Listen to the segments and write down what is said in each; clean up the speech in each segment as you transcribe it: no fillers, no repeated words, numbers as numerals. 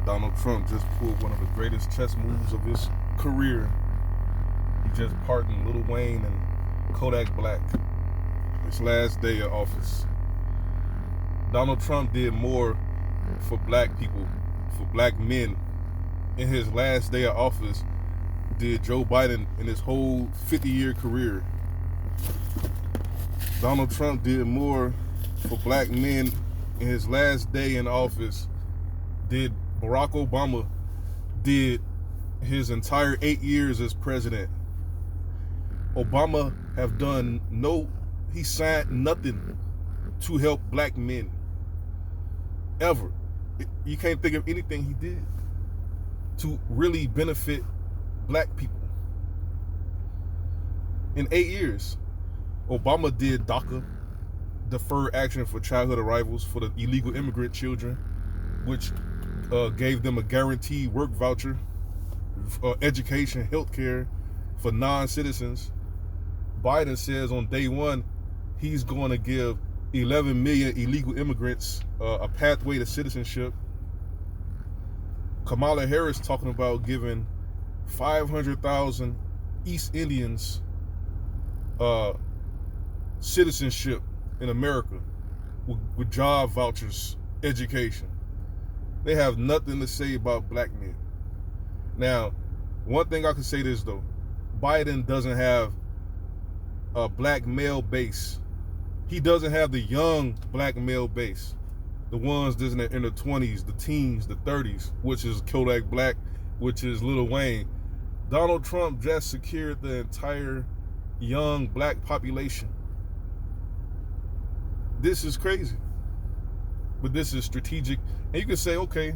Donald Trump just pulled one of the greatest chess moves of his career. He just pardoned Lil Wayne and Kodak Black his last day of office. Donald Trump did more for black people, for black men in his last day of office did Joe Biden in his whole 50-year career. Donald Trump did more for black men in his last day in office did Barack Obama did his entire 8 years as president. Obama have done he signed nothing to help black men ever. You can't think of anything he did to really benefit black people. In 8 years, Obama did DACA, deferred action for childhood arrivals for the illegal immigrant children, which gave them a guaranteed work voucher, education, health care for non-citizens. Biden says on day one, he's going to give 11 million illegal immigrants a pathway to citizenship. Kamala Harris talking about giving 500,000 East Indians citizenship in America with job vouchers, education. They have nothing to say about black men. Now, one thing I can say this though, Biden doesn't have a black male base. He doesn't have the young black male base. The ones that's in the 20s, the teens, the 30s, which is Kodak Black, which is Lil Wayne. Donald Trump just secured the entire young black population. This is crazy. But this is strategic. And you can say, okay,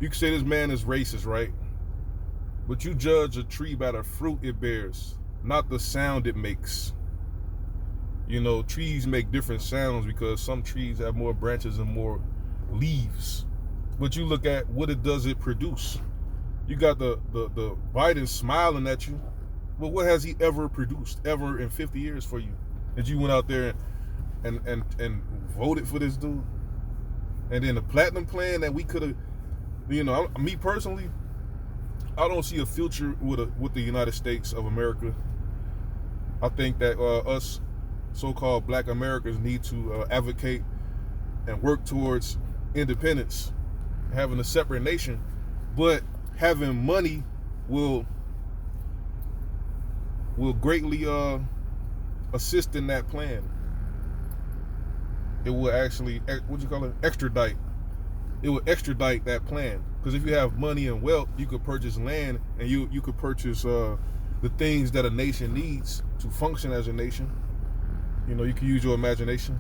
you can say this man is racist, right? But you judge a tree by the fruit it bears, not the sound it makes. You know, trees make different sounds because some trees have more branches and more leaves. But you look at what it does it produce. You got the Biden smiling at you. Well, what has he ever produced ever in 50 years for you? That you went out there and voted for this dude? And then the platinum plan that we could have, you know, me personally, I don't see a future with the United States of America. I think that us so-called black Americans need to advocate and work towards independence, having a separate nation, but having money will greatly assist in that plan. It will actually, extradite. It will extradite that plan. Because if you have money and wealth, you could purchase land and you could purchase the things that a nation needs to function as a nation. You know, you can use your imagination.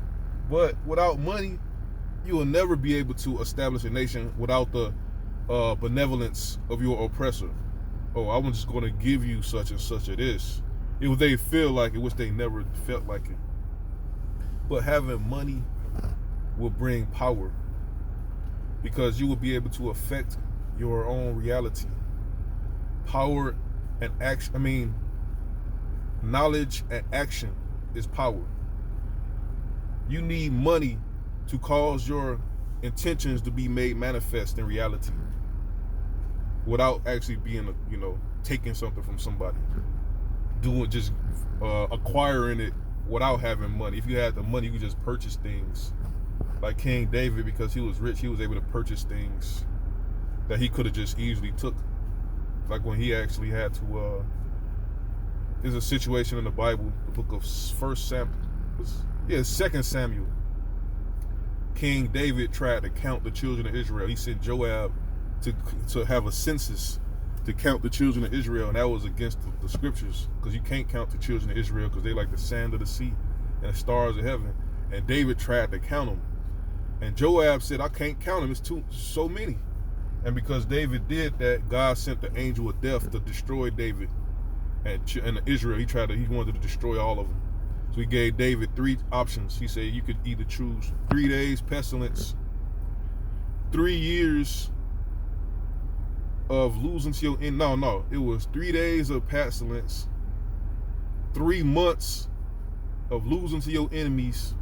But without money, you will never be able to establish a nation without the benevolence of your oppressor. Oh, I'm just going to give you such and such of this. If they feel like it, which they never felt like it. But having money will bring power, because you will be able to affect your own reality. Power and action, knowledge and action is power. You need money to cause your intentions to be made manifest in reality without actually being, taking something from somebody. Acquiring it without having money. If you had the money, you could just purchase things. Like King David, because he was rich, he was able to purchase things that he could have just easily took. Like when he actually had to, there's a situation in the Bible, the book of 2 Samuel. King David tried to count the children of Israel. He sent Joab to have a census to count the children of Israel, and that was against the scriptures, because you can't count the children of Israel because they like the sand of the sea and the stars of heaven. And David tried to count them, and Joab said, I can't count them, it's so many. And because David did that, God sent the angel of death to destroy David and Israel. He wanted to destroy all of them. So he gave David 3 options. He said you could either choose 3 days pestilence, 3 years of losing to your end. No, it was 3 days of pestilence, 3 months of losing to your enemies,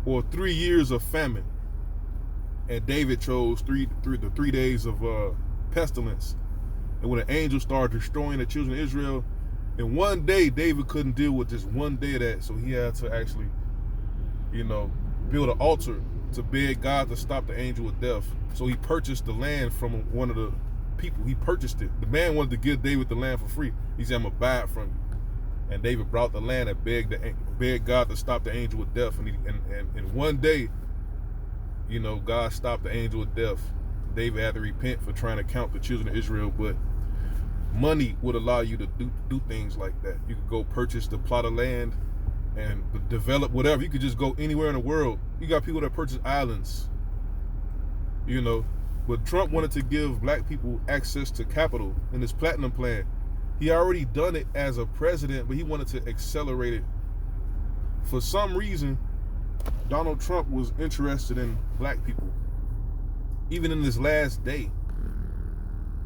or 3 years of famine. And David chose the 3 days of pestilence. And when the angels started destroying the children of Israel, in one day, David couldn't deal with just one day of that. So he had to actually, build an altar to beg God to stop the angel of death. So he purchased the land from one of the people. He purchased it. The man wanted to give David the land for free. He said, I'm going to buy it from you. And David brought the land and begged God to stop the angel of death. And one day, God stopped the angel of death. David had to repent for trying to count the children of Israel, but money would allow you to do things like that. You could go purchase the plot of land and develop whatever. You could just go anywhere in the world. You got people that purchase islands, But Trump wanted to give black people access to capital in his platinum plan. He already done it as a president, but he wanted to accelerate it. For some reason, Donald Trump was interested in black people. Even in this last day,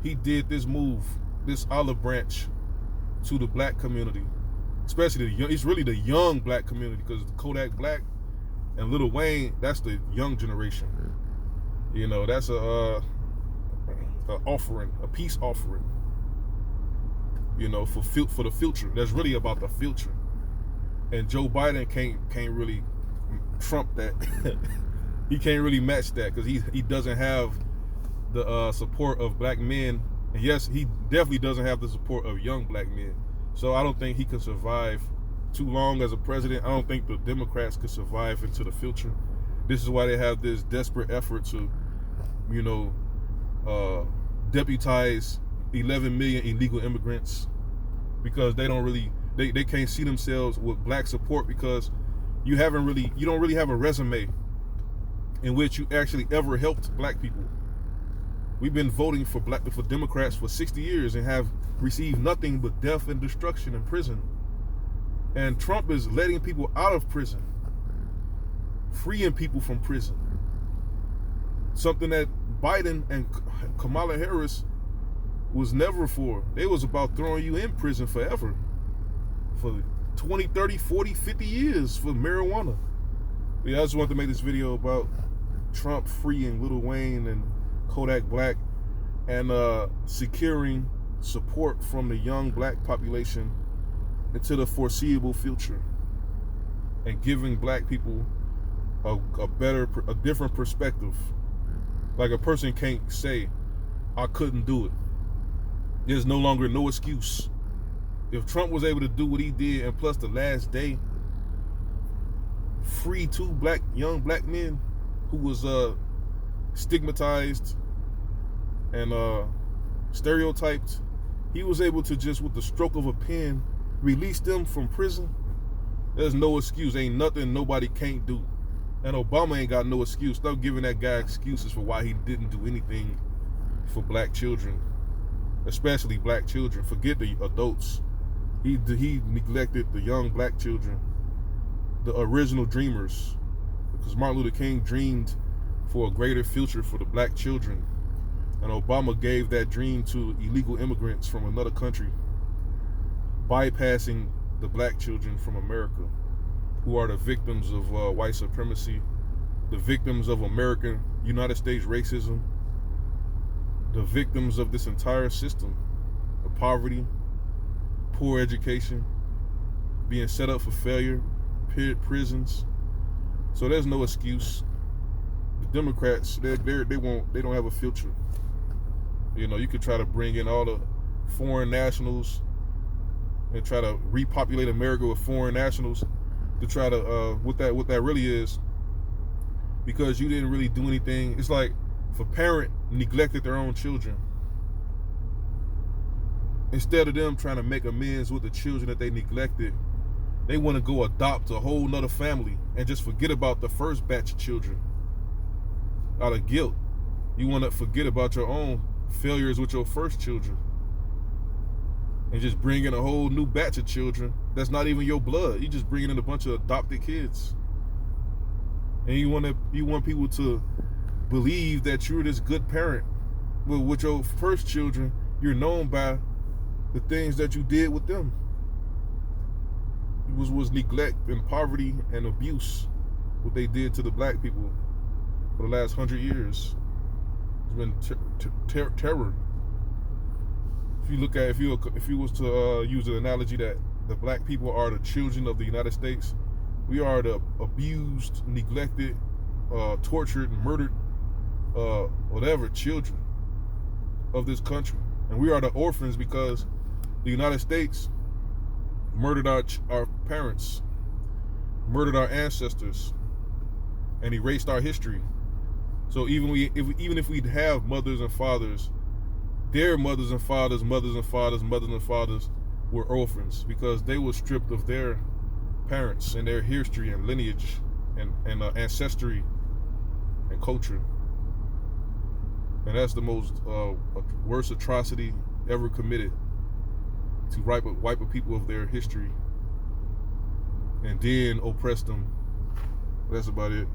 he did this move, this olive branch to the black community, especially it's really the young black community, because Kodak Black and Lil Wayne, that's the young generation. That's a offering, a peace offering. For the future. That's really about the future. And Joe Biden can't really trump that. He can't really match that, because he doesn't have the support of black men. And yes, he definitely doesn't have the support of young black men. So I don't think he could survive too long as a president. I don't think the Democrats could survive into the future. This is why they have this desperate effort to, deputize 11 million illegal immigrants, because they don't really, they can't see themselves with black support, because you don't really have a resume in which you actually ever helped black people. We've been voting for Democrats for 60 years and have received nothing but death and destruction in prison. And Trump is letting people out of prison, freeing people from prison. Something that Biden and Kamala Harris was never for. They was about throwing you in prison forever for 20, 30, 40, 50 years for marijuana. Yeah, I just wanted to make this video about Trump freeing Lil Wayne and Kodak Black and securing support from the young black population into the foreseeable future, and giving black people a different perspective. Like, a person can't say, I couldn't do it. There's no longer no excuse. If Trump was able to do what he did, and plus the last day free two young black men who was stigmatized and stereotyped, he was able to just, with the stroke of a pen, release them from prison. There's no excuse. Ain't nothing nobody can't do. And Obama ain't got no excuse. Stop giving that guy excuses for why he didn't do anything for black children, especially black children. Forget the adults. He neglected the young black children, the original dreamers, because Martin Luther King dreamed for a greater future for the black children. And Obama gave that dream to illegal immigrants from another country, bypassing the black children from America, who are the victims of white supremacy, the victims of American, United States racism, the victims of this entire system of poverty, poor education, being set up for failure, prisons. So there's no excuse. The Democrats, they don't have a future. You could try to bring in all the foreign nationals and try to repopulate America with foreign nationals to try to what that really is, because you didn't really do anything. It's like if a parent neglected their own children, instead of them trying to make amends with the children that they neglected, they want to go adopt a whole nother family and just forget about the first batch of children out of guilt. You want to forget about your own failures with your first children and just bring in a whole new batch of children that's not even your blood. You just bringing in a bunch of adopted kids, and you want people to believe that you're this good parent. Well, with your first children, you're known by the things that you did with them. It was neglect and poverty and abuse, what they did to the black people. for the last 100 years. It's been terror. If you look at, if you was to use an analogy that the black people are the children of the United States, we are the abused, neglected, tortured, murdered, whatever children of this country, and we are the orphans because the United States murdered our parents, murdered our ancestors, and erased our history. So even if we'd have mothers and fathers, their mothers and fathers, mothers and fathers, mothers and fathers were orphans because they were stripped of their parents and their history and lineage and ancestry and culture. And that's the most worst atrocity ever committed, to wipe a people of their history and then oppress them. That's about it.